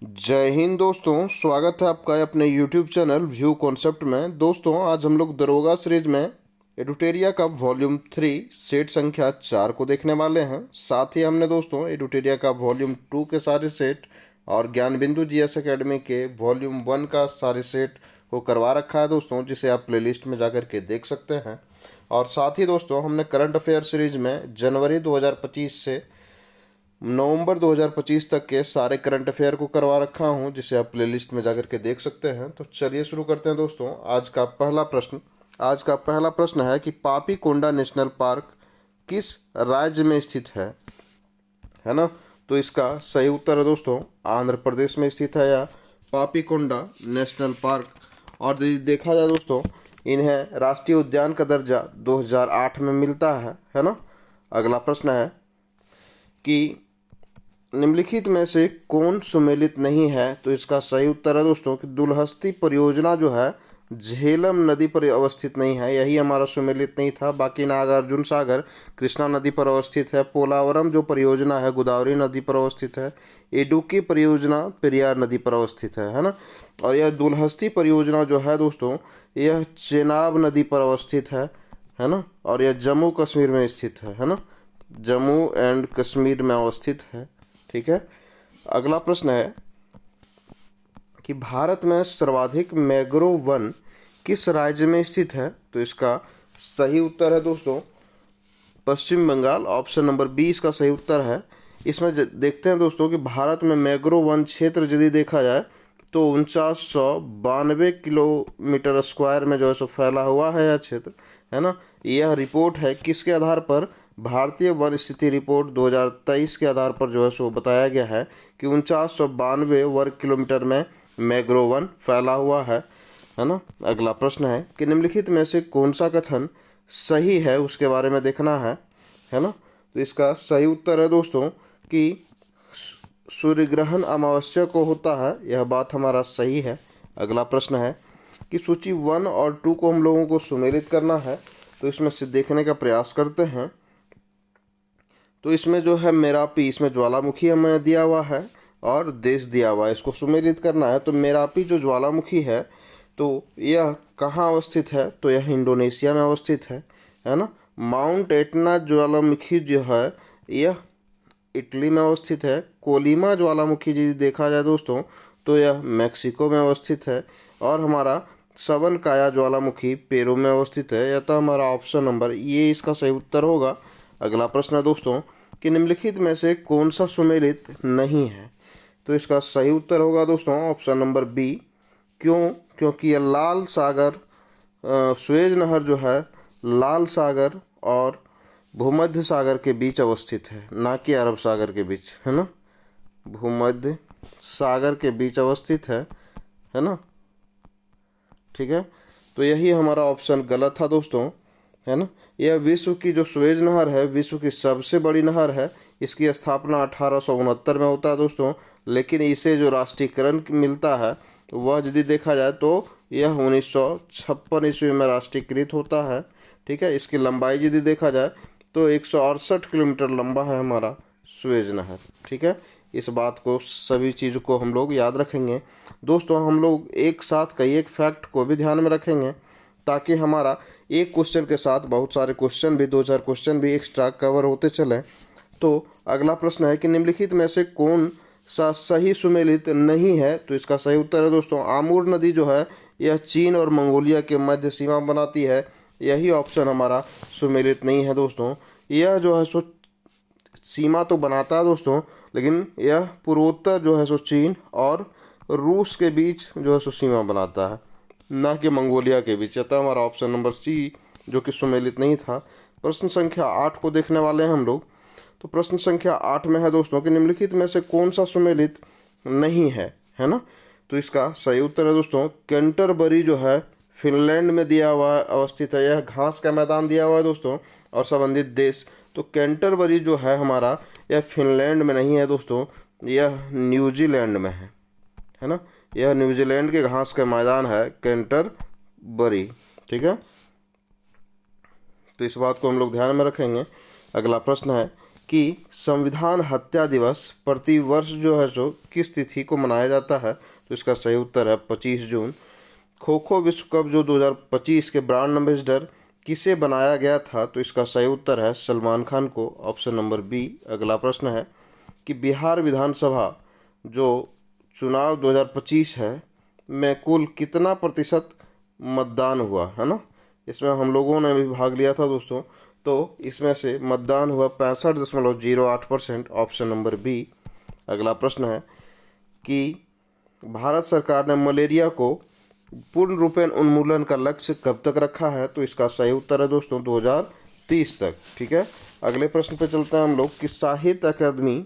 जय हिंद दोस्तों, स्वागत है आपका अपने YouTube चैनल व्यू कॉन्सेप्ट में। दोस्तों आज हम लोग दरोगा सीरीज में एडुटेरिया का वॉल्यूम 3 सेट संख्या 4 को देखने वाले हैं। साथ ही हमने दोस्तों एडुटेरिया का वॉल्यूम 2 के सारे सेट और ज्ञान बिंदु जीएस एकेडमी के वॉल्यूम 1 का सारे सेट को करवा रखा है दोस्तों, जिसे आप प्लेलिस्ट में जाकर के देख सकते हैं। और साथ ही दोस्तों हमने करंट अफेयर सीरीज में जनवरी 2025 से नवंबर 2025 तक के सारे करंट अफेयर को करवा रखा हूं, जिसे आप प्लेलिस्ट में जाकर के देख सकते हैं। तो चलिए शुरू करते हैं दोस्तों। आज का पहला प्रश्न है कि पापी कोंडा नेशनल पार्क किस राज्य में स्थित है ना। तो इसका सही उत्तर है दोस्तों आंध्र प्रदेश में स्थित है यह पापी कोंडा नेशनल पार्क। और यदि देखा जाए दोस्तों, इन्हें राष्ट्रीय उद्यान का दर्जा 2008 में मिलता है ना। अगला प्रश्न है कि निम्नलिखित में से कौन सुमेलित नहीं है। तो इसका सही उत्तर है दोस्तों कि दुलहस्ती परियोजना जो है झेलम नदी पर अवस्थित नहीं है, यही हमारा सुमेलित नहीं था। बाकी नागार्जुन सागर कृष्णा नदी पर अवस्थित है, पोलावरम जो परियोजना है गोदावरी नदी पर अवस्थित है, इडुक्की परियोजना पेरियार नदी पर अवस्थित है ना। और यह दुलहस्ती परियोजना जो है दोस्तों यह चेनाब नदी पर अवस्थित है ना। और यह जम्मू कश्मीर में स्थित है ना, जम्मू एंड कश्मीर में अवस्थित है। ठीक है। अगला प्रश्न है कि भारत में सर्वाधिक मैंग्रोव वन किस राज्य में स्थित है। तो इसका सही उत्तर है दोस्तों पश्चिम बंगाल। ऑप्शन नंबर 20 का सही उत्तर है। इसमें देखते हैं दोस्तों कि भारत में मैंग्रोव वन क्षेत्र यदि देखा जाए तो 4992 किलोमीटर स्क्वायर में जो है सो फैला हुआ है यह क्षेत्र, है ना। यह रिपोर्ट है किसके आधार पर, भारतीय वन स्थिति रिपोर्ट 2023 के आधार पर जो है सो बताया गया है कि 4992 वर्ग किलोमीटर में मैंग्रोव वन फैला हुआ है ना। अगला प्रश्न है कि निम्नलिखित में से कौन सा कथन सही है, उसके बारे में देखना है ना। तो इसका सही उत्तर है दोस्तों कि सूर्य ग्रहण अमावस्या को होता है, यह बात हमारा सही है। अगला प्रश्न है कि सूची 1 और 2 को हम लोगों को सुमेलित करना है। तो इसमें से देखने का प्रयास करते हैं। तो इसमें जो है मेरापी, इसमें ज्वालामुखी हमें दिया हुआ है और देश दिया हुआ है, इसको सुमेलित करना है। तो मेरापी जो ज्वालामुखी है तो यह कहाँ अवस्थित है, तो यह इंडोनेशिया में अवस्थित है ना। माउंट एटना ज्वालामुखी जो है यह इटली में अवस्थित है। कोलिमा ज्वालामुखी यदि देखा जाए दोस्तों तो यह मैक्सिको में अवस्थित है। और हमारा सबनकाया ज्वालामुखी पेरू में अवस्थित है। यह तो हमारा ऑप्शन नंबर ये इसका सही उत्तर होगा। अगला प्रश्न है दोस्तों कि निम्नलिखित में से कौन सा सुमेलित नहीं है। तो इसका सही उत्तर होगा दोस्तों ऑप्शन नंबर बी। क्योंकि यह लाल सागर सुएज नहर जो है लाल सागर और भूमध्य सागर के बीच अवस्थित है, ना कि अरब सागर के बीच, है ना। भूमध्य सागर के बीच अवस्थित है ना। ठीक है। तो यही हमारा ऑप्शन गलत था दोस्तों, है ना। यह विश्व की जो सुएज नहर है विश्व की सबसे बड़ी नहर है। इसकी स्थापना 1869 में होता है दोस्तों, लेकिन इसे जो राष्ट्रीयकरण मिलता है वह यदि देखा जाए तो यह 1956 ईस्वी में राष्ट्रीयकृत होता है। ठीक है। इसकी लंबाई यदि देखा जाए तो 168 किलोमीटर लंबा है हमारा सुएज नहर। ठीक है। इस बात को सभी चीज़ों को हम लोग याद रखेंगे दोस्तों। हम लोग एक साथ कई एक फैक्ट को भी ध्यान में रखेंगे ताकि हमारा एक क्वेश्चन के साथ बहुत सारे क्वेश्चन भी 2-4 क्वेश्चन भी एक्स्ट्रा कवर होते चलें। तो अगला प्रश्न है कि निम्नलिखित में से कौन सा सही सुमेलित नहीं है। तो इसका सही उत्तर है दोस्तों आमूर नदी जो है यह चीन और मंगोलिया के मध्य सीमा बनाती है, यही ऑप्शन हमारा सुमेलित नहीं है दोस्तों। यह जो है सो सीमा तो बनाता है दोस्तों, लेकिन यह पूर्वोत्तर जो है सो चीन और रूस के बीच जो है सो सीमा बनाता है, ना कि मंगोलिया के बीच। अतः हमारा ऑप्शन नंबर सी जो कि सुमेलित नहीं था। प्रश्न संख्या 8 को देखने वाले हैं हम लोग। तो प्रश्न संख्या 8 में है दोस्तों कि निम्नलिखित में से कौन सा सुमेलित नहीं है ना। तो इसका सही उत्तर है दोस्तों कैंटरबरी जो है फिनलैंड में दिया हुआ अवस्थित है। यह घास का मैदान दिया हुआ है दोस्तों और संबंधित देश। तो कैंटरबरी जो है हमारा यह फिनलैंड में नहीं है दोस्तों, यह न्यूजीलैंड में है ना। यह न्यूजीलैंड के घास का मैदान है कैंटरबरी। ठीक है। तो इस बात को हम लोग ध्यान में रखेंगे। अगला प्रश्न है कि संविधान हत्या दिवस प्रति वर्ष जो है सो किस तिथि को मनाया जाता है? तो इसका सही उत्तर है 25 जून। खो खो विश्व कप जो 2025 के ब्रांड एम्बेसडर किसे बनाया गया था? तो इसका सही उत्तर है सलमान खान को, ऑप्शन नंबर बी। अगला प्रश्न है कि बिहार विधानसभा जो चुनाव 2025 है में कुल कितना प्रतिशत मतदान हुआ है ना? इसमें हम लोगों ने भी भाग लिया था दोस्तों, तो इसमें से मतदान हुआ 65.08%, ऑप्शन नंबर बी। अगला प्रश्न है कि भारत सरकार ने मलेरिया को पूर्ण रूपेण उन्मूलन का लक्ष्य कब तक रखा है? तो इसका सही उत्तर है दोस्तों 2030 तक। ठीक है, अगले प्रश्न पे चलते हैं हम लोग कि साहित्य अकादमी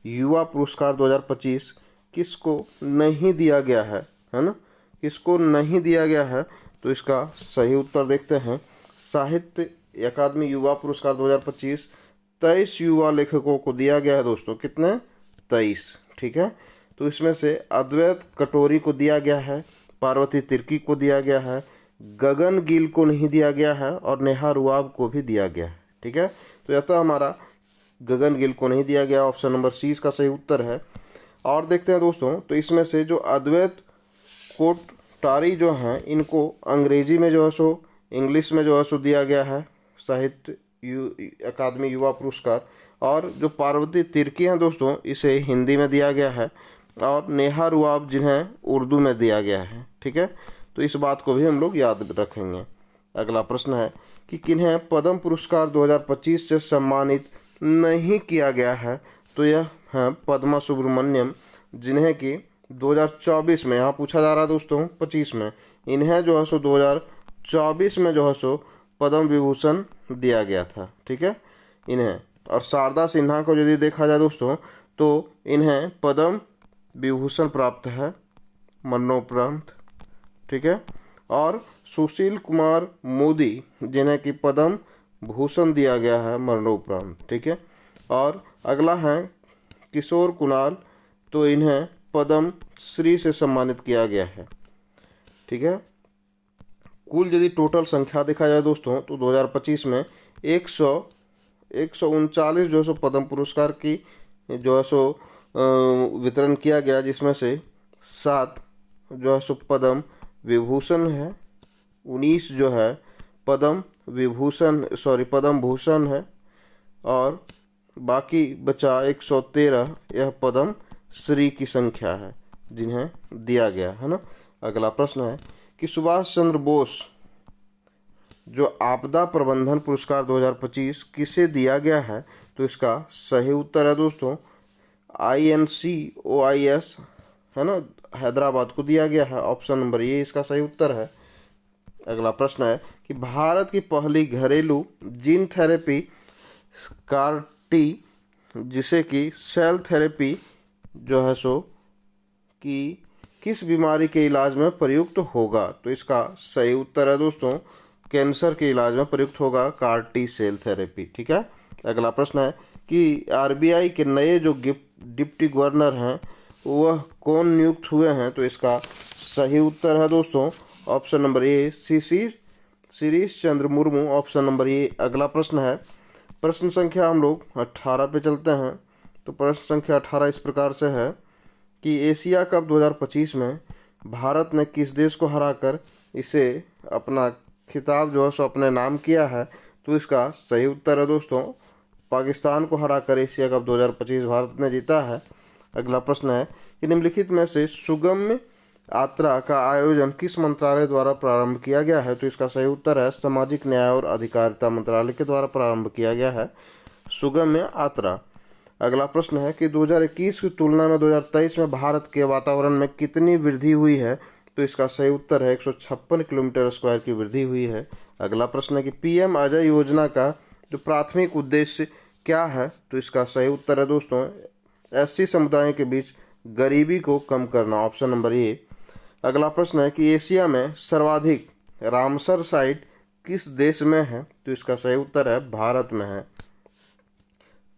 युवा पुरस्कार 2025 किसको नहीं दिया गया है ना? किसको नहीं दिया गया है? तो इसका सही उत्तर देखते हैं। साहित्य अकादमी युवा पुरस्कार 2025 23 युवा लेखकों को दिया गया है दोस्तों। कितने? 23। ठीक है, तो इसमें से अद्वैत कटोरी को दिया गया है, पार्वती तिर्की को दिया गया है, गगन गिल को नहीं दिया गया है और नेहा रुआब को भी दिया गया है। ठीक है, तो यह तो हमारा गगन गिल को नहीं दिया गया, ऑप्शन नंबर सी इसका सही उत्तर है। और देखते हैं दोस्तों, तो इसमें से जो अद्वैत कोटटारी जो हैं इनको अंग्रेजी में जो है सो, इंग्लिश में जो है सो दिया गया है साहित्य अकादमी युवा पुरस्कार, और जो पार्वती तिर्की हैं दोस्तों इसे हिंदी में दिया गया है, और नेहा रुआब जिन्हें उर्दू में दिया गया है। ठीक है, तो इस बात को भी हम लोग याद रखेंगे। अगला प्रश्न है कि किन्हें पद्म पुरस्कार 2025 से सम्मानित नहीं किया गया है? तो यह है पद्मा सुब्रमण्यम, जिन्हें कि 2024 में, यहाँ पूछा जा रहा है दोस्तों 25 में, इन्हें जो है सो 2024 में जो है सो पद्म विभूषण दिया गया था। ठीक है, इन्हें, और शारदा सिन्हा को यदि देखा जाए दोस्तों तो इन्हें पद्म विभूषण प्राप्त है मरणोपरांत। ठीक है, और सुशील कुमार मोदी जिन्हें कि पद्म भूषण दिया गया है मरणोपरांत। ठीक है, और अगला है किशोर कुणाल, तो इन्हें पद्म श्री से सम्मानित किया गया है। ठीक है, कुल यदि टोटल संख्या देखा जाए दोस्तों तो 2025 में 139 जो है सो पद्म पुरस्कार की जो है सो वितरण किया गया, जिसमें से 7 जो है सो पद्म विभूषण है, 19 जो है पद्म भूषण है, और बाकी बचा 113 यह पद्म श्री की संख्या है जिन्हें दिया गया है ना। अगला प्रश्न है कि सुभाष चंद्र बोस जो आपदा प्रबंधन पुरस्कार 2025 किसे दिया गया है? तो इसका सही उत्तर है दोस्तों INCOIS है ना, हैदराबाद को दिया गया है, ऑप्शन नंबर ये इसका सही उत्तर है। अगला प्रश्न है कि भारत की पहली घरेलू जीन थेरेपी CAR-T जिसे कि सेल थेरेपी जो है सो कि किस बीमारी के इलाज में प्रयुक्त होगा? तो इसका सही उत्तर है दोस्तों कैंसर के इलाज में प्रयुक्त होगा CAR-T सेल थेरेपी। ठीक है, अगला प्रश्न है कि RBI के नए जो डिप्टी गवर्नर हैं वह कौन नियुक्त हुए हैं? तो इसका सही उत्तर है दोस्तों option number A Shirish Chandra Murmu, option number A. अगला प्रश्न है, प्रश्न संख्या हम लोग 18 पे चलते हैं। तो प्रश्न संख्या 18 इस प्रकार से है कि एशिया कप 2025 में भारत ने किस देश को हराकर इसे अपना खिताब जो है सो अपने नाम किया है? तो इसका सही उत्तर है दोस्तों पाकिस्तान को हराकर एशिया कप 2025 भारत ने जीता है। अगला प्रश्न है कि निम्नलिखित में से सुगम्य यात्रा का आयोजन किस मंत्रालय द्वारा प्रारंभ किया गया है? तो इसका सही उत्तर है सामाजिक न्याय और अधिकारिता मंत्रालय के द्वारा प्रारंभ किया गया है सुगम्य यात्रा। अगला प्रश्न है कि 2021 की तुलना में 2023 में भारत के वातावरण में कितनी वृद्धि हुई है? तो इसका सही उत्तर है 156 किलोमीटर स्क्वायर की वृद्धि हुई है। अगला प्रश्न है कि PM अजय योजना का जो प्राथमिक उद्देश्य क्या है? तो इसका सही उत्तर है दोस्तों SC समुदायों के बीच गरीबी को कम करना, ऑप्शन नंबर ए। अगला प्रश्न है कि एशिया में सर्वाधिक रामसर साइट किस देश में है? तो इसका सही उत्तर है भारत में है।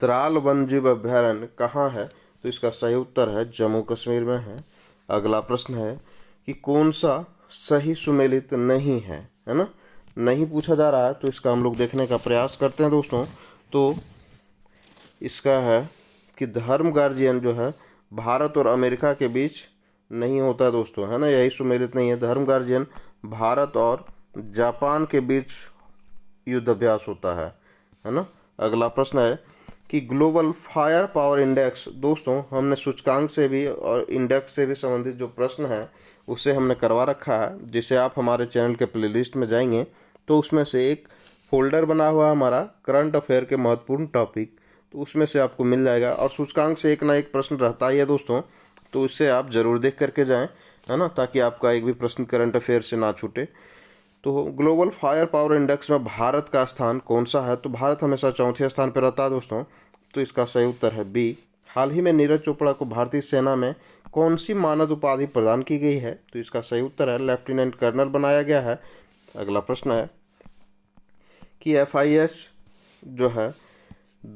त्राल वन्यजीव अभयारण्य कहाँ है? तो इसका सही उत्तर है जम्मू कश्मीर में है। अगला प्रश्न है कि कौन सा सही सुमेलित नहीं है ना, नहीं पूछा जा रहा है, तो इसका हम लोग देखने का प्रयास करते हैं दोस्तों। तो इसका है कि धर्म गार्जियन जो है भारत और अमेरिका के बीच नहीं होता दोस्तों, है ना, यही सुमेलित नहीं है। धर्म गार्जियन भारत और जापान के बीच युद्ध अभ्यास होता है ना। अगला प्रश्न है कि ग्लोबल फायर पावर इंडेक्स, दोस्तों हमने सूचकांक से भी और इंडेक्स से भी संबंधित जो प्रश्न है उसे हमने करवा रखा है, जिसे आप हमारे चैनल के प्लेलिस्ट में जाएंगे तो उसमें से एक फोल्डर बना हुआ है हमारा करंट अफेयर के महत्वपूर्ण टॉपिक, तो उसमें से आपको मिल जाएगा। और सूचकांक से एक ना एक प्रश्न रहता ही है दोस्तों, तो उससे आप ज़रूर देख करके जाएं, है ना, ताकि आपका एक भी प्रश्न करंट अफेयर से ना छूटे। तो ग्लोबल फायर पावर इंडेक्स में भारत का स्थान कौन सा है? तो भारत हमेशा चौथे स्थान पर रहता है दोस्तों, तो इसका सही उत्तर है बी। हाल ही में नीरज चोपड़ा को भारतीय सेना में कौन सी मानद उपाधि प्रदान की गई है? तो इसका सही उत्तर है लेफ्टिनेंट कर्नल बनाया गया है। अगला प्रश्न है कि FIH जो है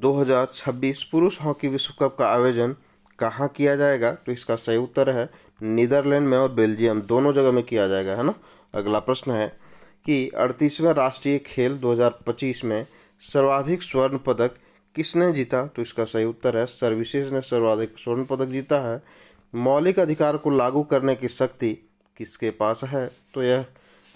2026 पुरुष हॉकी विश्व कप का आयोजन कहाँ किया जाएगा? तो इसका सही उत्तर है नीदरलैंड में और बेल्जियम, दोनों जगह में किया जाएगा, है ना। अगला प्रश्न है कि 38वें राष्ट्रीय खेल 2025 में सर्वाधिक स्वर्ण पदक किसने जीता? तो इसका सही उत्तर है सर्विसेज ने सर्वाधिक स्वर्ण पदक जीता है। मौलिक अधिकार को लागू करने की शक्ति किसके पास है? तो यह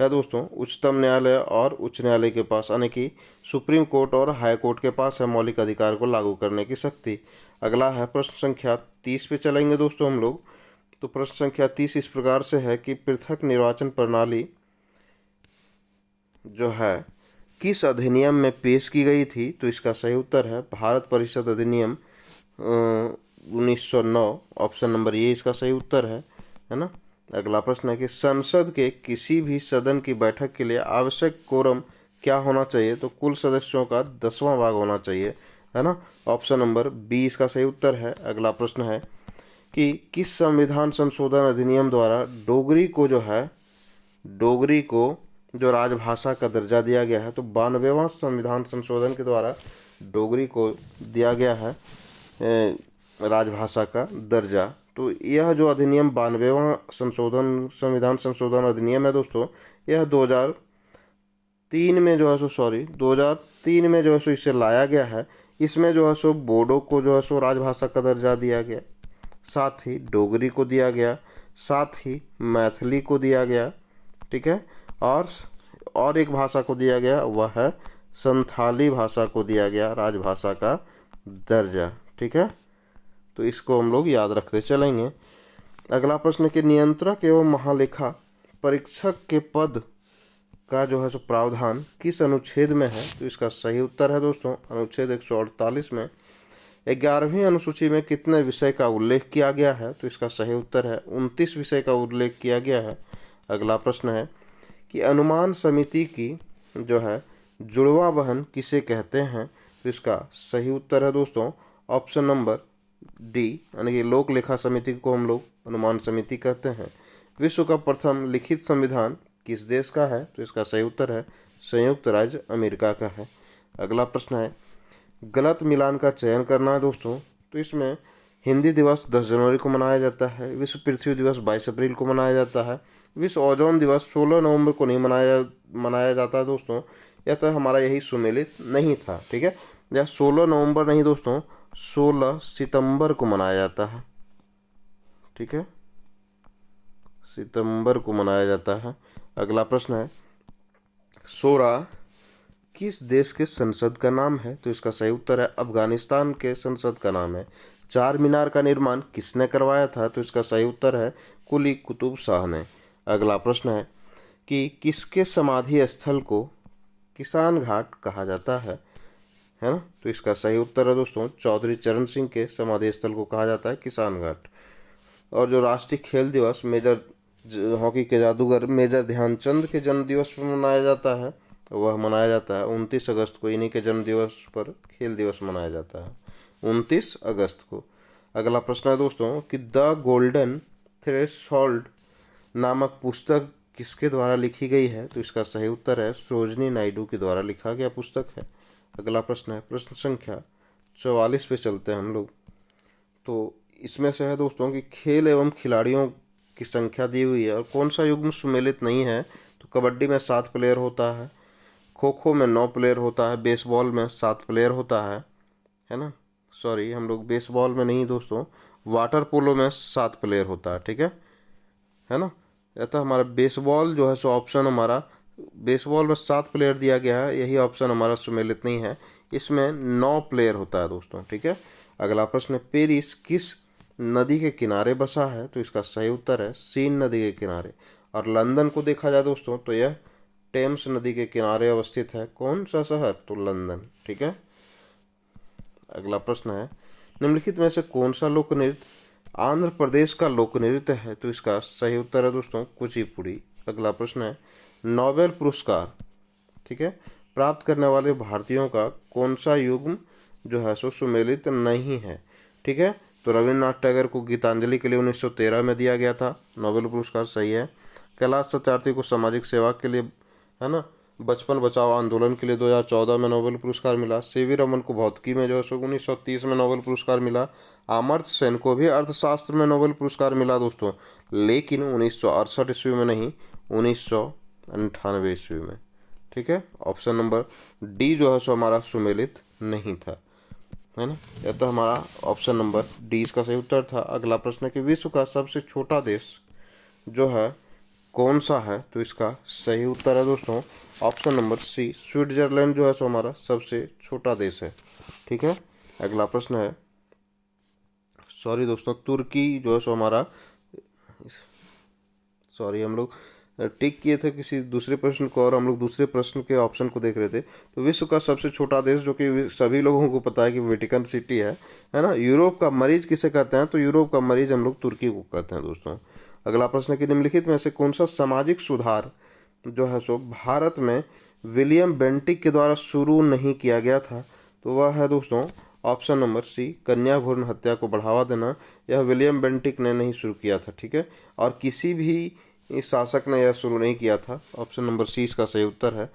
है दोस्तों उच्चतम न्यायालय और उच्च न्यायालय के पास, यानी कि सुप्रीम कोर्ट और हाई कोर्ट के पास है मौलिक अधिकार को लागू करने की शक्ति। अगला है प्रश्न संख्या 30 पे चलेंगे दोस्तों हम लोग। तो प्रश्न संख्या 30 इस प्रकार से है कि पृथक निर्वाचन प्रणाली जो है किस अधिनियम में पेश की गई थी? तो इसका सही उत्तर है भारत परिषद अधिनियम 1909, ऑप्शन नंबर ए इसका सही उत्तर है ना। अगला प्रश्न है कि संसद के किसी भी सदन की बैठक के लिए आवश्यक कोरम क्या होना चाहिए? तो कुल सदस्यों का 10वां भाग होना चाहिए, है ना। ऑप्शन नंबर बी इसका सही उत्तर है। अगला प्रश्न है कि किस संविधान संशोधन अधिनियम द्वारा डोगरी को जो राजभाषा का दर्जा दिया गया है? तो 92वां संविधान संशोधन के द्वारा डोगरी को दिया गया है राजभाषा का दर्जा। तो यह जो अधिनियम 92वां संविधान संशोधन अधिनियम है दोस्तों, यह 2003 में जो है सो इसे लाया गया है। इसमें जो है सो बोडो को जो है सो राजभाषा का दर्जा दिया गया, साथ ही डोगरी को दिया गया, साथ ही मैथिली को दिया गया, ठीक है, और एक भाषा को दिया गया, वह है संथाली भाषा को दिया गया राजभाषा का दर्जा, ठीक है। तो इसको हम लोग याद रखते चलेंगे। अगला प्रश्न कि नियंत्रक एवं महालेखा परीक्षक के पद का जो है सो प्रावधान किस अनुच्छेद में है? तो इसका सही उत्तर है दोस्तों अनुच्छेद 148 में। 11वीं अनुसूची में कितने विषय का उल्लेख किया गया है? तो इसका सही उत्तर है 29 विषय का उल्लेख किया गया है। अगला प्रश्न है कि अनुमान समिति की जो है जुड़वा बहन किसे कहते हैं? तो इसका सही उत्तर है दोस्तों ऑप्शन नंबर डी, यानी कि लोक लेखा समिति को हम लोग अनुमान समिति कहते हैं। विश्व का प्रथम लिखित संविधान किस देश का है? तो इसका सही उत्तर है संयुक्त राज्य अमेरिका का है। अगला प्रश्न है गलत मिलान का चयन करना है दोस्तों। तो इसमें हिंदी दिवस 10 जनवरी को मनाया जाता है, विश्व पृथ्वी दिवस 22 अप्रैल को मनाया जाता है, विश्व ओजोन दिवस 16 नवंबर को नहीं मनाया जाता है दोस्तों, या तो हमारा यही सुमेलित नहीं था, ठीक है। या 16 नवंबर नहीं दोस्तों, 16 सितंबर को मनाया जाता है, ठीक है, सितंबर को मनाया जाता है। अगला प्रश्न है सोरा किस देश के संसद का नाम है? तो इसका सही उत्तर है अफगानिस्तान के संसद का नाम है। चार मीनार का निर्माण किसने करवाया था? तो इसका सही उत्तर है कुली कुतुब शाह ने। अगला प्रश्न है कि किसके समाधि स्थल को किसान घाट कहा जाता है ना। तो इसका सही उत्तर है दोस्तों चौधरी चरण सिंह के समाधि स्थल को कहा जाता है किसान घाट। और जो राष्ट्रीय खेल दिवस हॉकी के जादूगर मेजर ध्यानचंद के जन्म दिवस पर मनाया जाता है, वह मनाया जाता है 29 अगस्त को। इन्हीं के जन्म दिवस पर खेल दिवस मनाया जाता है 29 अगस्त को। अगला प्रश्न है दोस्तों कि द गोल्डन थ्रेशोल्ड नामक पुस्तक किसके द्वारा लिखी गई है? तो इसका सही उत्तर है सरोजनी नायडू के द्वारा लिखा गया पुस्तक है। अगला प्रश्न है प्रश्न संख्या 44 पे चलते हैं हम लोग। तो इसमें से है दोस्तों कि खेल एवं खिलाड़ियों की संख्या दी हुई है और कौन सा युग्म सुमेलित नहीं है। तो कबड्डी में 7 प्लेयर होता है, खो खो में 9 प्लेयर होता है, बेसबॉल में 7 प्लेयर होता है ना, सॉरी, हम लोग बेसबॉल में नहीं दोस्तों, वाटर पोलो में 7 प्लेयर होता है, ठीक है ना। अतः हमारा बेसबॉल जो है सो ऑप्शन हमारा, बेसबॉल में 7 प्लेयर दिया गया है, यही ऑप्शन हमारा सुमेलित नहीं है, इसमें 9 प्लेयर होता है दोस्तों, ठीक है। अगला प्रश्न है, पेरिस किस नदी के किनारे बसा है? तो इसका सही उत्तर है सीन नदी के किनारे। और लंदन को देखा जाए दोस्तों तो यह टेम्स नदी के किनारे अवस्थित है। कौन सा शहर? तो लंदन, ठीक है। अगला प्रश्न है, निम्नलिखित में से कौन सा लोक नृत्य आंध्र प्रदेश का लोक नृत्य है? तो इसका सही उत्तर है दोस्तों कुचिपुड़ी। अगला प्रश्न है, नोबेल पुरस्कार, ठीक है, प्राप्त करने वाले भारतीयों का कौन सा युग्म जो है सो सुमेलित नहीं है? ठीक है, तो रविन्द्रनाथ टैगोर को गीतांजलि के लिए 1913 में दिया गया था नोबेल पुरस्कार, सही है। कैलाश सत्यार्थी को सामाजिक सेवा के लिए, है ना, बचपन बचाओ आंदोलन के लिए 2014 में नोबेल पुरस्कार मिला। सीवी रमन को भौतिकी में जो है सो 1930 में नोबेल पुरस्कार मिला। अमर्त्य सेन को भी अर्थशास्त्र में नोबेल पुरस्कार मिला दोस्तों, लेकिन 1968 ईस्वी में नहीं, 1998 ईस्वी में, ठीक है। ऑप्शन नंबर डी जो है सो हमारा सुमेलित नहीं था, है ना। यह तो हमारा ऑप्शन नंबर डी इसका सही उत्तर था। अगला प्रश्न है कि विश्व का सबसे छोटा देश जो है कौन सा है? तो इसका सही उत्तर है दोस्तों ऑप्शन नंबर सी, स्विट्जरलैंड जो है सो हमारा सबसे छोटा देश है, ठीक है। अगला प्रश्न है, सॉरी दोस्तों, तुर्की जो है सो हमारा, सॉरी हम लोग टिक किए थे किसी दूसरे प्रश्न को और हम लोग दूसरे प्रश्न के ऑप्शन को देख रहे थे। तो विश्व का सबसे छोटा देश, जो कि सभी लोगों को पता है कि वेटिकन सिटी है ना। यूरोप का मरीज किसे कहते हैं? तो यूरोप का मरीज हम लोग तुर्की को कहते हैं दोस्तों। अगला प्रश्न कि निम्नलिखित में से कौन सा सामाजिक सुधार जो है सो भारत में विलियम बेंटिक के द्वारा शुरू नहीं किया गया था? तो वह है दोस्तों ऑप्शन नंबर सी, कन्या भ्रूण हत्या को बढ़ावा देना। यह विलियम बेंटिक ने नहीं शुरू किया था, ठीक है, और किसी भी शासक ने यह शुरू नहीं किया था। ऑप्शन नंबर सी इसका सही उत्तर है।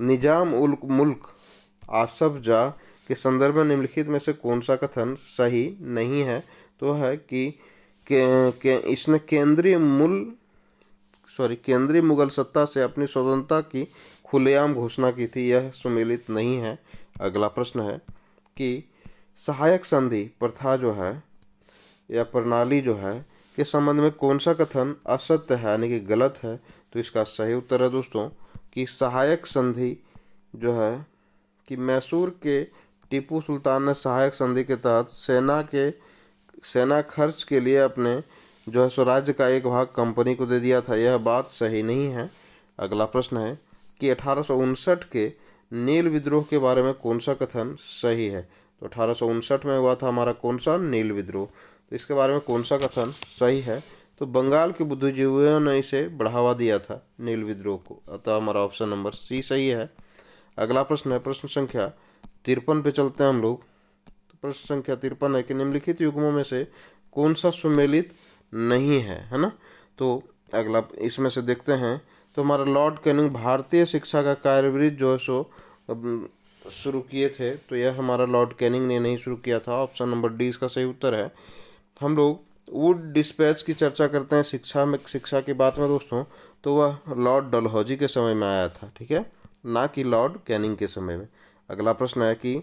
निजाम उल मुल्क आसफ जा के संदर्भ में निम्नलिखित में से कौन सा कथन सही नहीं है? तो है कि इसने केंद्रीय मुगल सत्ता से अपनी स्वतंत्रता की खुलेआम घोषणा की थी, यह सुमेलित नहीं है। अगला प्रश्न है कि सहायक संधि प्रथा जो है या प्रणाली जो है के संबंध में कौन सा कथन असत्य है यानी कि गलत है? तो इसका सही उत्तर है दोस्तों कि सहायक संधि जो है कि मैसूर के टीपू सुल्तान ने सहायक संधि के तहत सेना खर्च के लिए अपने जो है सो राज्य का एक भाग कंपनी को दे दिया था, यह बात सही नहीं है। अगला प्रश्न है कि 1859 के नील विद्रोह के बारे में कौन सा कथन सही है? तो 1859 में हुआ था हमारा कौन सा? नील विद्रोह। तो इसके बारे में कौन सा कथन सही है? तो बंगाल के बुद्धिजीवियों ने इसे बढ़ावा दिया था नील विद्रोह को, अतः हमारा ऑप्शन नंबर सी सही है। अगला प्रश्न है, प्रश्न संख्या 53 पे चलते हैं हम लोग। तो प्रश्न संख्या 53 है कि निम्नलिखित युग्मों में से कौन सा सुमेलित नहीं है ना। तो अगला इसमें से देखते हैं, तो हमारा लॉर्ड कैनिंग भारतीय शिक्षा का कार्यवृत्त जो है सो शुरू किए थे, तो यह हमारा लॉर्ड कैनिंग ने नहीं शुरू किया था। ऑप्शन नंबर डी इसका सही उत्तर है। हम लोग वुड डिस्पैच की चर्चा करते हैं शिक्षा की बात में दोस्तों, तो वह लॉर्ड डलहौजी के समय में आया था, ठीक है, ना कि लॉर्ड कैनिंग के समय में। अगला प्रश्न है कि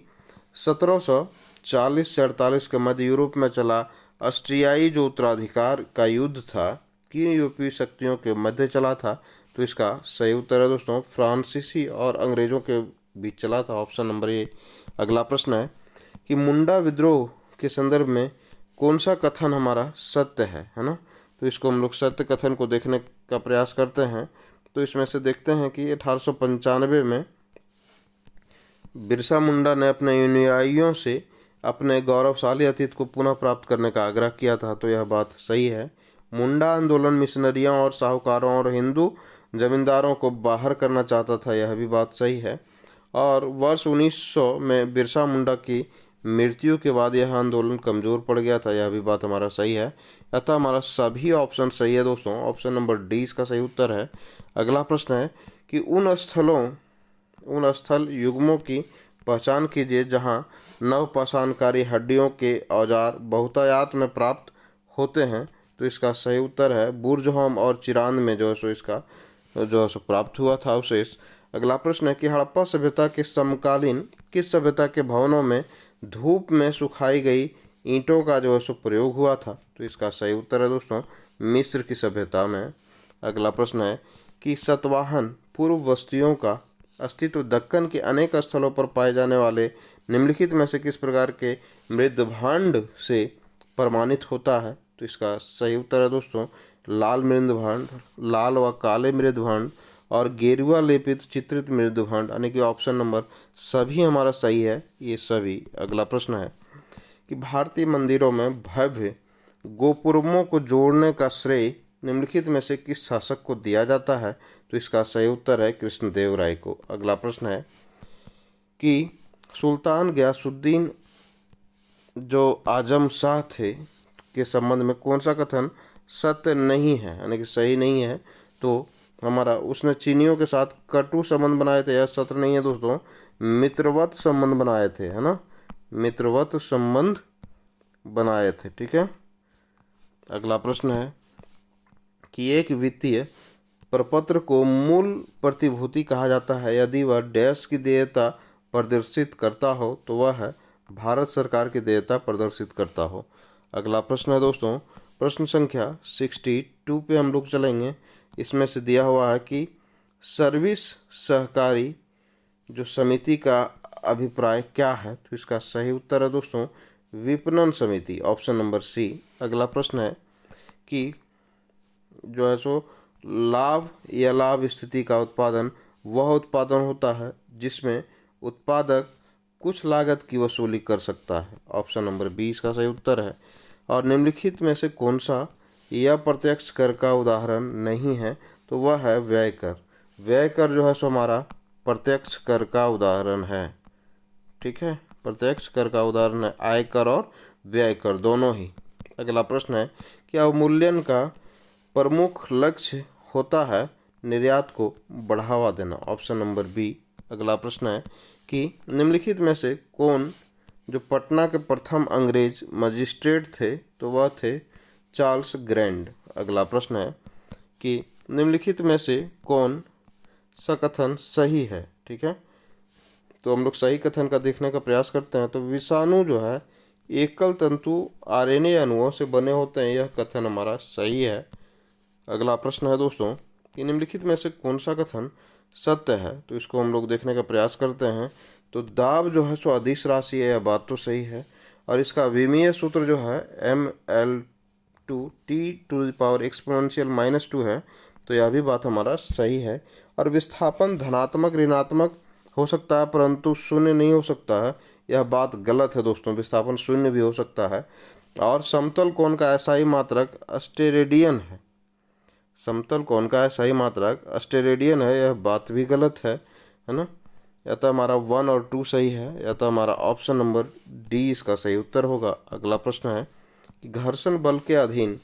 1740 से 48 के मध्य यूरोप में चला ऑस्ट्रियाई जो उत्तराधिकार का युद्ध था, किन यूरोपीय शक्तियों के मध्य चला था? तो इसका सही उत्तर है दोस्तों फ्रांसीसी और अंग्रेजों के बीच चला था, ऑप्शन नंबर ए। अगला प्रश्न है कि मुंडा विद्रोह के संदर्भ में कौन सा कथन हमारा सत्य है ना। तो इसको हम लोग सत्य कथन को देखने का प्रयास करते हैं। तो इसमें से देखते हैं कि 1895 में बिरसा मुंडा ने अपने अनुयायियों से अपने गौरवशाली अतीत को पुनः प्राप्त करने का आग्रह किया था, तो यह बात सही है। मुंडा आंदोलन मिशनरियों और साहूकारों और हिंदू जमींदारों को बाहर करना चाहता था, यह भी बात सही है। और वर्ष 1900 में बिरसा मुंडा की मृत्यु के बाद यह आंदोलन कमजोर पड़ गया था, यह भी बात हमारा सही है। अतः हमारा सभी ऑप्शन सही है दोस्तों, ऑप्शन नंबर डी इसका सही उत्तर है। अगला प्रश्न है कि उन स्थल युग्मों की पहचान कीजिए जहां नवपाषाणकारी हड्डियों के औजार बहुतायत में प्राप्त होते हैं। तो इसका सही उत्तर है बुर्जहोम और चिरांद में जो है सो इसका जो है सो प्राप्त हुआ था अवशेष। अगला प्रश्न है कि हड़प्पा सभ्यता के समकालीन किस सभ्यता के भवनों में धूप में सुखाई गई ईंटों का जो है सो प्रयोग हुआ था। तो इसका सही उत्तर है दोस्तों मिस्र की सभ्यता में। अगला प्रश्न है कि सतवाहन पूर्व बस्तियों का अस्तित्व दक्कन के अनेक स्थलों पर पाए जाने वाले निम्नलिखित में से किस प्रकार के मृदभांड से प्रमाणित होता है। तो इसका सही उत्तर है दोस्तों लाल मृदभांड, लाल व काले मृदभांड और गेरुआ लेपित चित्रित मृदभांड, यानी कि ऑप्शन नंबर सभी हमारा सही है, ये सभी। अगला प्रश्न है कि भारतीय मंदिरों में भव्य गोपुरमों को जोड़ने का श्रेय निम्नलिखित में से किस शासक को दिया जाता है। तो इसका सही उत्तर है कृष्णदेव राय को। अगला प्रश्न है कि सुल्तान गयासुद्दीन जो आजम शाह थे के संबंध में कौन सा कथन सत्य नहीं है, यानी कि सही नहीं है। तो हमारा उसने चीनियों के साथ कटु संबंध बनाए थे, यह सत्य नहीं है दोस्तों, मित्रवत संबंध बनाए थे, है ना, मित्रवत संबंध बनाए थे। ठीक है। अगला प्रश्न है कि एक वित्तीय प्रपत्र को मूल प्रतिभूति कहा जाता है यदि वह डैश की देयता प्रदर्शित करता हो, तो वह है भारत सरकार की देयता प्रदर्शित करता हो। अगला प्रश्न है दोस्तों प्रश्न संख्या 62 पे हम लोग चलेंगे। इसमें से दिया हुआ है कि सर्विस सहकारी जो समिति का अभिप्राय क्या है। तो इसका सही उत्तर है दोस्तों विपणन समिति, ऑप्शन नंबर सी। अगला प्रश्न है कि जो है सो लाभ या लाभ स्थिति का उत्पादन वह उत्पादन होता है जिसमें उत्पादक कुछ लागत की वसूली कर सकता है, ऑप्शन नंबर 20 का सही उत्तर है। और निम्नलिखित में से कौन सा यह प्रत्यक्ष कर का उदाहरण नहीं है। तो वह है व्यय कर। व्यय कर जो है सो हमारा प्रत्यक्ष कर का उदाहरण है। ठीक है, प्रत्यक्ष कर का उदाहरण है आयकर और व्यय कर दोनों ही। अगला प्रश्न है कि अवमूल्यन का प्रमुख लक्ष्य होता है निर्यात को बढ़ावा देना, ऑप्शन नंबर बी। अगला प्रश्न है कि निम्नलिखित में से कौन जो पटना के प्रथम अंग्रेज मजिस्ट्रेट थे, तो वह थे चार्ल्स ग्रैंड। अगला प्रश्न है कि निम्नलिखित में से कौन सा कथन सही है। ठीक है, तो हम लोग सही कथन का देखने का प्रयास करते हैं। तो विषाणु जो है एकल तंतु आरएनए अणुओं से बने होते हैं, यह कथन हमारा सही है। अगला प्रश्न है दोस्तों कि निम्नलिखित में से कौन सा कथन सत्य है। तो इसको हम लोग देखने का प्रयास करते हैं। तो दाब जो है सो अदिश राशि है, यह बात तो सही है। और इसका विमीय सूत्र जो है mL2T⁻exp−2 है, तो यह भी बात हमारा सही है। और विस्थापन धनात्मक ऋणात्मक हो सकता है परंतु शून्य नहीं हो सकता है, यह बात गलत है दोस्तों, विस्थापन शून्य भी हो सकता है। और समतल कोण का एसआई मात्रक अस्टेरेडियन है, समतल कोण का सही मात्रक अस्टेरेडियन है, यह बात भी गलत है ना। या तो हमारा 1 और 2 सही है, या तो हमारा ऑप्शन नंबर डी इसका सही उत्तर होगा। अगला प्रश्न है कि घर्षण बल के अधीन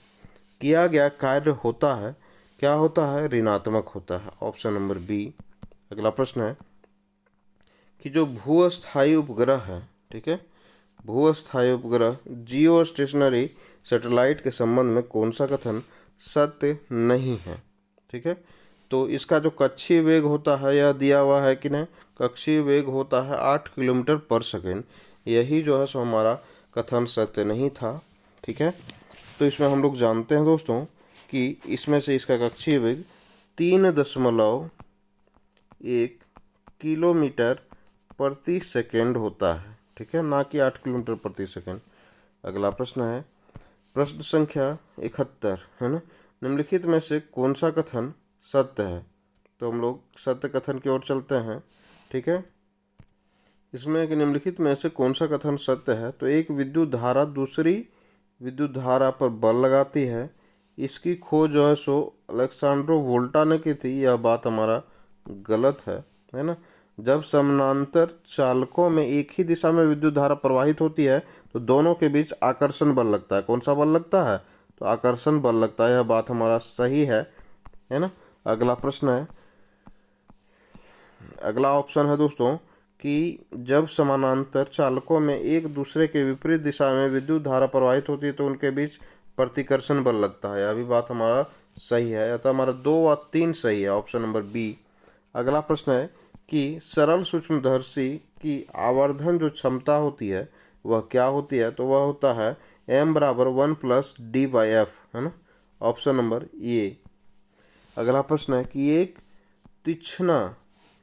किया गया कार्य होता है, क्या होता है, ऋणात्मक होता है, ऑप्शन नंबर बी। अगला प्रश्न है कि जो भूस्थायी उपग्रह है, ठीक है, भूस्थायी उपग्रह जियो स्टेशनरी सैटेलाइट के संबंध में कौन सा कथन सत्य नहीं है। ठीक है, तो इसका जो कक्षीय वेग होता है यह दिया हुआ है कि नहीं, कक्षीय वेग होता है 8 किलोमीटर पर सेकेंड, यही जो है सो हमारा कथन सत्य नहीं था। ठीक है, तो इसमें हम लोग जानते हैं दोस्तों कि इसमें से इसका कक्षीय वेग 3.1 किलोमीटर प्रति सेकेंड होता है। ठीक है, ना कि 8 किलोमीटर प्रति सेकेंड। अगला प्रश्न है प्रश्न संख्या 71 है ना, निम्नलिखित में से कौन सा कथन सत्य है। तो हम लोग सत्य कथन की ओर चलते हैं। ठीक है, इसमें कि निम्नलिखित में से कौन सा कथन सत्य है। तो एक विद्युत धारा दूसरी विद्युत धारा पर बल लगाती है, इसकी खोज जो है सो अलेक्सांड्रो वोल्टा ने की थी, यह बात हमारा गलत है ना। जब समानांतर चालकों में एक ही दिशा में विद्युत धारा प्रवाहित होती है तो दोनों के बीच आकर्षण बल लगता है। कौन सा बल लगता है, तो आकर्षण बल लगता है, यह बात हमारा सही है ना। अगला प्रश्न है, अगला ऑप्शन है दोस्तों कि जब समानांतर चालकों में एक दूसरे के विपरीत दिशा में विद्युत धारा प्रवाहित होती है तो उनके बीच प्रतिकर्षण बल लगता है, यह भी बात हमारा सही है। या तो हमारा 2 व 3 सही है, ऑप्शन नंबर बी। अगला प्रश्न है कि सरल सूक्ष्मदर्शी की आवर्धन जो क्षमता होती है वह क्या होती है, तो वह होता है m बराबर 1+d/f, है ना, ऑप्शन नंबर ए। अगला प्रश्न है कि एक तीक्ष्ण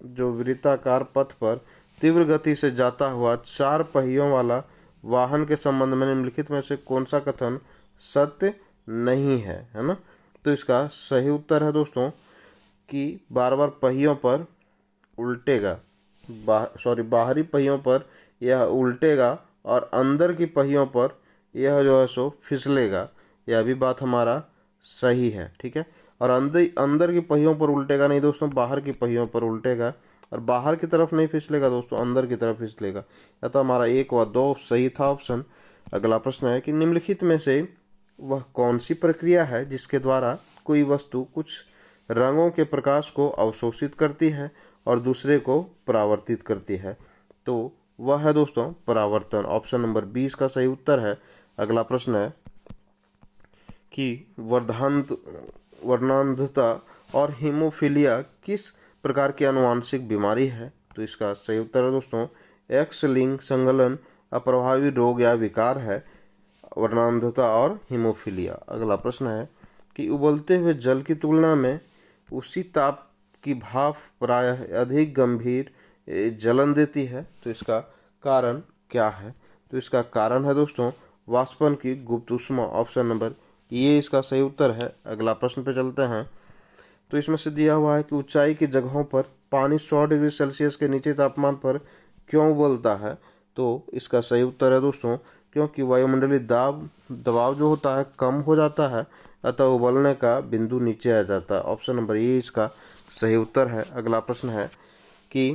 जो वृत्ताकार पथ पर तीव्र गति से जाता हुआ 4 पहियों वाला वाहन के संबंध में निम्नलिखित में से कौन सा कथन सत्य नहीं है ना। तो इसका सही उत्तर है दोस्तों कि बार बार पहियों पर उल्टेगा, बाहरी पहियों पर यह उल्टेगा और अंदर की पहियों पर यह जो है सो फिसलेगा। यह भी बात हमारा सही है, ठीक है। और अंदर की पहियों पर उल्टेगा नहीं दोस्तों, बाहर की पहियों पर उल्टेगा, और बाहर की तरफ नहीं फिसलेगा दोस्तों, अंदर की तरफ फिसलेगा। या तो हमारा 1 व 2 सही था ऑप्शन। अगला प्रश्न है कि निम्नलिखित में से वह कौन सी प्रक्रिया है जिसके द्वारा कोई वस्तु कुछ रंगों के प्रकाश को अवशोषित करती है और दूसरे को परावर्तित करती है। तो वह है दोस्तों परावर्तन। ऑप्शन नंबर 20 का सही उत्तर है। अगला प्रश्न है कि वर्णांधता और हीमोफीलिया किस प्रकार की आनुवांशिक बीमारी है। तो इसका सही उत्तर है दोस्तों एक्स लिंक संगलन अप्रभावी रोग या विकार है वर्णांधता और हीमोफीलिया। अगला प्रश्न है कि उबलते हुए जल की तुलना में उसी ताप की भाप प्रायः अधिक गंभीर जलन देती है। तो इसका कारण क्या है। तो इसका कारण है दोस्तों वाष्पन की गुप्त ऊष्मा। ऑप्शन नंबर ये इसका सही उत्तर है। अगला प्रश्न पे चलते हैं। तो इसमें से दिया हुआ है कि ऊंचाई की जगहों पर पानी 100 डिग्री सेल्सियस के नीचे तापमान पर क्यों उबलता है। तो इसका सही उत्तर है दोस्तों क्योंकि वायुमंडलीय दबाव जो होता है कम हो जाता है, अतः उबलने का बिंदु नीचे आ जाता है। ऑप्शन नंबर ये इसका सही उत्तर है। अगला प्रश्न है कि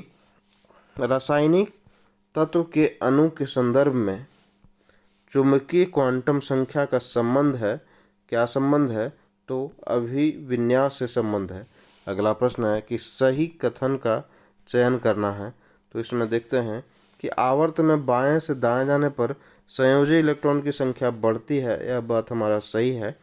रासायनिक तत्व के अणु के संदर्भ में चुंबकीय क्वांटम संख्या का संबंध है, क्या संबंध है। तो अभिविन्यास से संबंध है। अगला प्रश्न है कि सही कथन का चयन करना है। तो इसमें देखते हैं कि आवर्त में बाएं से दाएं जाने पर संयोजी इलेक्ट्रॉन की संख्या बढ़ती है, यह बात हमारा सही है।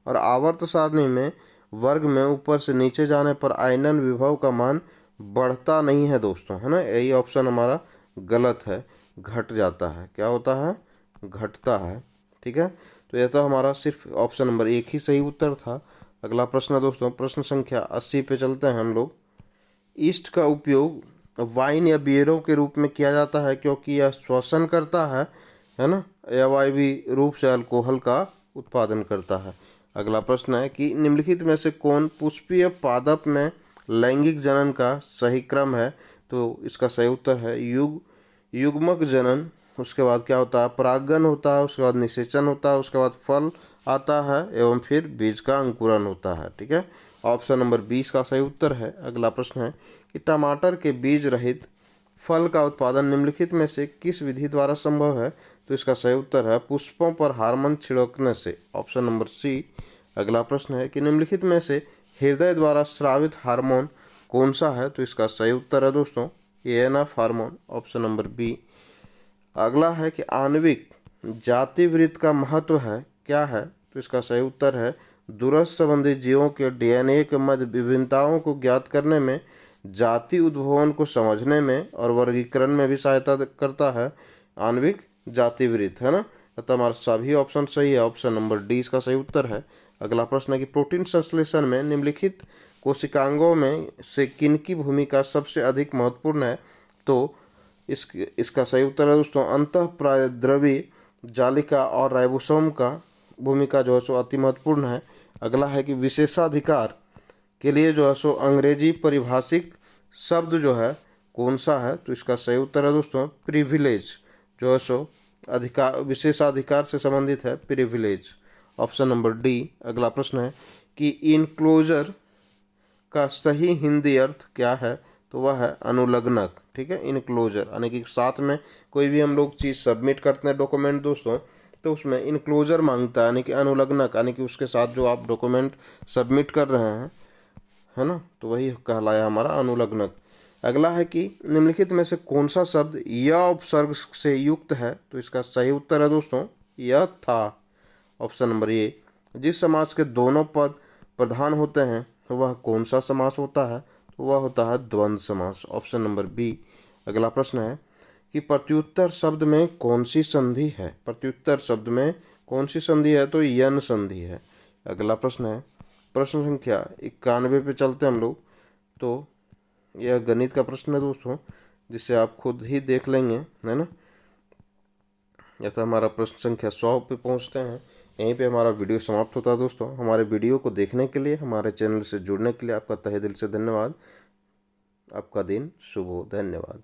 और आवर्त सारणी में वर्ग में ऊपर से नीचे जाने पर आयनन विभव का मान बढ़ता नहीं है दोस्तों, है ना। यही ऑप्शन हमारा गलत है, घट जाता है। क्या होता है, घटता है, ठीक है। तो यह तो हमारा सिर्फ ऑप्शन नंबर 1 ही सही उत्तर था। अगला प्रश्न दोस्तों प्रश्न संख्या 80 पे चलते हैं हम लोग। ईस्ट का उपयोग वाइन या बियरों के रूप में किया जाता है क्योंकि यह श्वसन करता है ना, या वायवी रूप से अल्कोहल का उत्पादन करता है। अगला प्रश्न है कि निम्नलिखित में से कौन पुष्पीय पादप में लैंगिक जनन का सही क्रम है। तो इसका सही उत्तर है युग्मक जनन। उसके बाद क्या होता है, परागन होता है, उसके बाद निषेचन होता है, उसके बाद फल आता है एवं फिर बीज का अंकुरन होता है, ठीक है। ऑप्शन नंबर 20 का सही उत्तर है। अगला प्रश्न है कि टमाटर के बीज रहित फल का उत्पादन निम्नलिखित में से किस विधि द्वारा संभव है। तो इसका सही उत्तर है पुष्पों पर हार्मोन छिड़कने से। Option number C. अगला प्रश्न है कि निम्नलिखित में से हृदय द्वारा स्रावित हार्मोन कौन सा है। तो इसका सही उत्तर है दोस्तों ANF hormone. Option number B. अगला है कि आणविक जातिवृत्त का महत्व है, क्या है। तो इसका सही उत्तर है दूरस्थ संबंधी जीवों के डीएनए के मध्य विभिन्नताओं को ज्ञात करने में, जाति उद्भवन को समझने में और वर्गीकरण में भी सहायता करता है आणविक जातिवृत्त, है ना। तो हमारा सभी ऑप्शन सही है। ऑप्शन नंबर डी इसका सही उत्तर है। अगला प्रश्न है कि प्रोटीन संश्लेषण में निम्नलिखित कोशिकांगों में से किनकी भूमिका सबसे अधिक महत्वपूर्ण है। तो इसका सही उत्तर है दोस्तों अंतःप्रायद्रवी जालिका और राइबोसोम का भूमिका जो है सो अति महत्वपूर्ण है। अगला है कि विशेषाधिकार के लिए जो है सो अंग्रेजी परिभाषिक शब्द जो है कौन सा है। तो इसका सही उत्तर है दोस्तों प्रिविलेज, जो है सो अधिकार, विशेषाधिकार से संबंधित है प्रिविलेज। Option number D. अगला प्रश्न है कि इनक्लोजर का सही हिंदी अर्थ क्या है। तो वह है अनुलग्नक, ठीक है। इनक्लोजर यानी कि साथ में कोई भी हम लोग चीज़ सबमिट करते हैं डॉक्यूमेंट दोस्तों, तो उसमें इनक्लोजर मांगता है, यानी कि अनुलग्नक, यानी कि उसके साथ जो आप डॉक्यूमेंट सबमिट कर रहे हैं, है ना, तो वही कहलाया हमारा अनुलग्नक। अगला है कि निम्नलिखित में से कौन सा शब्द या उपसर्ग से युक्त है। तो इसका सही उत्तर है दोस्तों यथा। Option number A. जिस समास के दोनों पद प्रधान होते हैं तो वह कौन सा समास होता है। तो वह होता है द्वंद्व समास। Option number B. अगला प्रश्न है कि प्रत्युत्तर शब्द में कौन सी संधि है। प्रत्युत्तर शब्द में कौन सी संधि है, तो यन संधि है। अगला प्रश्न है प्रश्न संख्या 91 पे चलते हैं हम लोग। तो यह गणित का प्रश्न है दोस्तों, जिसे आप खुद ही देख लेंगे, है ना। या तो हमारा प्रश्न संख्या 100 पे पहुंचते हैं। यहीं पे हमारा वीडियो समाप्त होता है दोस्तों। हमारे वीडियो को देखने के लिए, हमारे चैनल से जुड़ने के लिए आपका तहे दिल से धन्यवाद। आपका दिन शुभ हो। धन्यवाद।